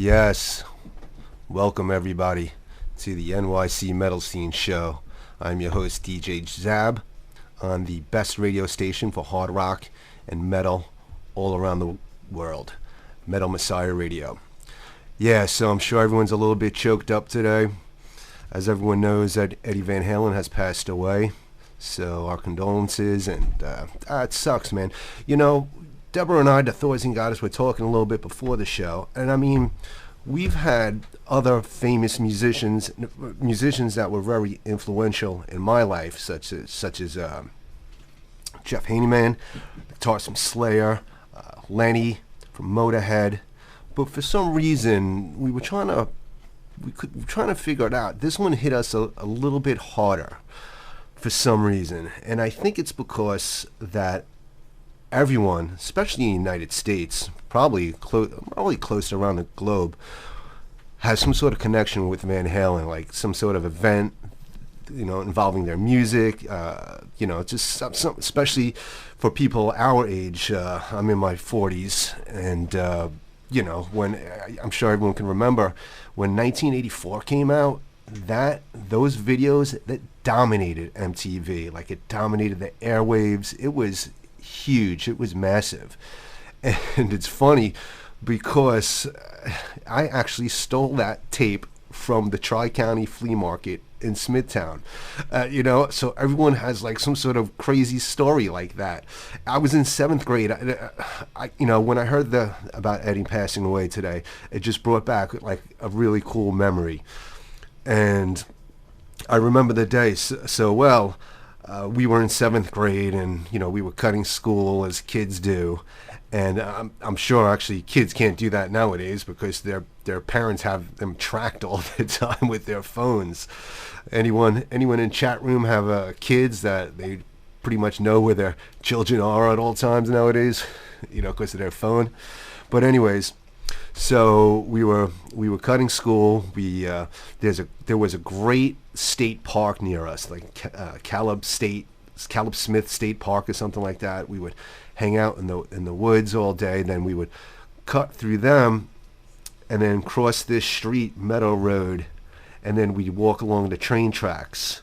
Yes, welcome everybody to the NYC Metal Scene Show. I'm your host DJ Zab on the best radio station for hard rock and metal all around the world, Metal Messiah Radio. Yeah, so I'm sure everyone's a little bit choked up today. As everyone knows, that Eddie Van Halen has passed away. So our condolences, and it sucks, man. You know, Deborah and I, the Thors and Goddess, were talking a little bit before the show, and I mean, we've had other famous musicians that were very influential in my life, such as Jeff Hanneman, guitarist from Slayer, Lenny from Motorhead. But for some reason, we were trying to figure it out. This one hit us a little bit harder for some reason, and I think it's because that everyone, especially in the United States, probably close around the globe, has some sort of connection with Van Halen, like some sort of event, involving their music, just some, especially for people our age. I'm in my 40s, and when I'm sure everyone can remember when 1984 came out, those videos that dominated MTV, like it dominated the airwaves. It was huge. It was massive. And it's funny because I actually stole that tape from the Tri-County Flea Market in Smithtown. So everyone has like some sort of crazy story like that. I was in 7th grade. When I heard about Eddie passing away today, it just brought back like a really cool memory. And I remember the day so well. We were in 7th grade, and we were cutting school as kids do, and I'm sure actually kids can't do that nowadays because their parents have them tracked all the time with their phones. Anyone in chat room have kids that they pretty much know where their children are at all times nowadays, because of their phone. But anyways. So we were cutting school. There was a great state park near us, like Caleb Smith State Park or something like that. We would hang out in the woods all day. Then we would cut through them, and then cross this street, Meadow Road, and then we'd walk along the train tracks.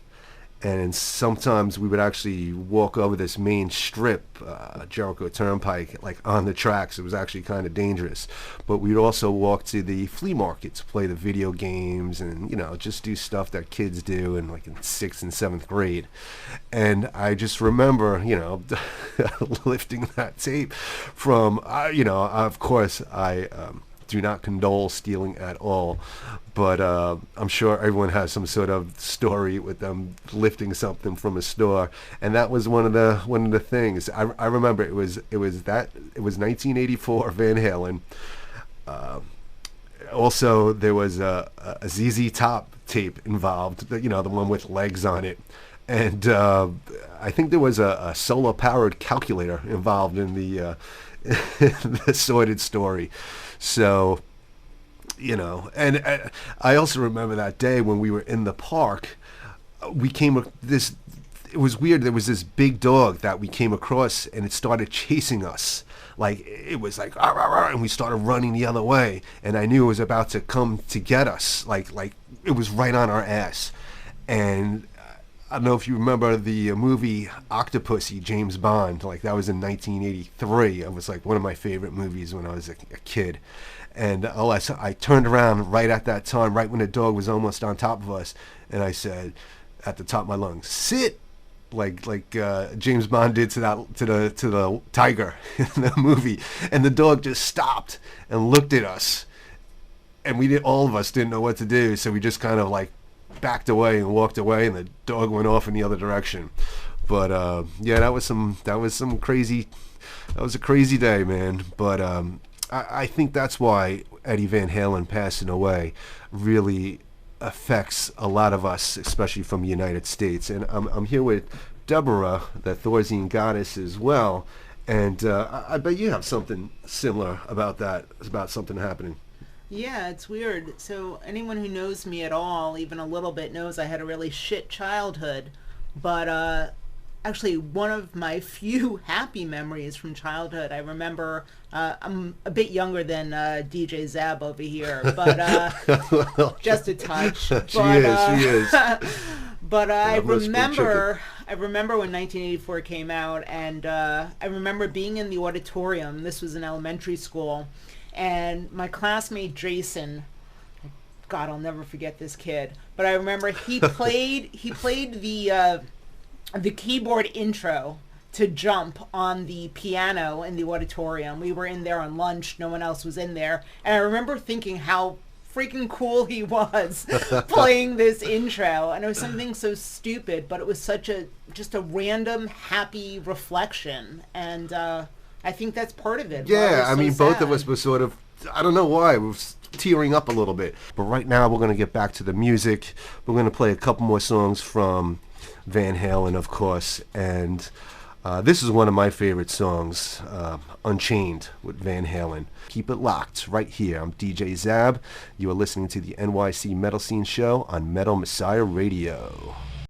And sometimes we would actually walk over this main strip, Jericho Turnpike, like on the tracks. It was actually kind of dangerous. But we'd also walk to the flea market to play the video games and, just do stuff that kids do in 6th and 7th grade. And I just remember, lifting that tape from, of course, I do not condone stealing at all, but I'm sure everyone has some sort of story with them lifting something from a store, and that was one of the things. I remember it was 1984 Van Halen. Also, there was a ZZ Top tape involved, the one with legs on it, and I think there was a solar powered calculator involved in the sordid story. So, and I also remember that day when we were in the park, it was weird. There was this big dog that we came across, and it started chasing us. Like, it was like, "Arr, arr, arr," and we started running the other way, and I knew it was about to come to get us. Like it was right on our ass. And I don't know if you remember the movie Octopussy, James Bond. Like, that was in 1983. It was like one of my favorite movies when I was a kid. And I turned around right at that time, right when the dog was almost on top of us, and I said, at the top of my lungs, "Sit!" Like James Bond did to the tiger in the movie. And the dog just stopped and looked at us, and all of us didn't know what to do, so we just kind of backed away and walked away, and the dog went off in the other direction. But that was a crazy day, man. But I think that's why Eddie Van Halen passing away really affects a lot of us, especially from the United States. And I'm here with Deborah, the Thorsian Goddess, as well. And I bet you have something similar about that, about something happening. Yeah, it's weird. So anyone who knows me at all, even a little bit, knows I had a really shit childhood. But actually one of my few happy memories from childhood. I remember I'm a bit younger than DJ Zab over here, but just a touch. She is. But I Loveless spring chicken. remember when 1984 came out, and I remember being in the auditorium. This was in elementary school, and my classmate Jason, God, I'll never forget this kid. But I remember he played the keyboard intro to Jump on the piano in the auditorium. We were in there on lunch. No one else was in there. And I remember thinking how freaking cool he was playing this intro. And it was something so stupid, but it was just a random happy reflection. And I think that's part of it. Yeah, I mean, both of sad. us were sort of, I don't know why, we were tearing up a little bit. But right now we're going to get back to the music. We're going to play a couple more songs from Van Halen, of course, and this is one of my favorite songs, Unchained with Van Halen. Keep it locked right here. I'm DJ Zab. You are listening to the NYC Metal Scene Show on Metal Messiah Radio.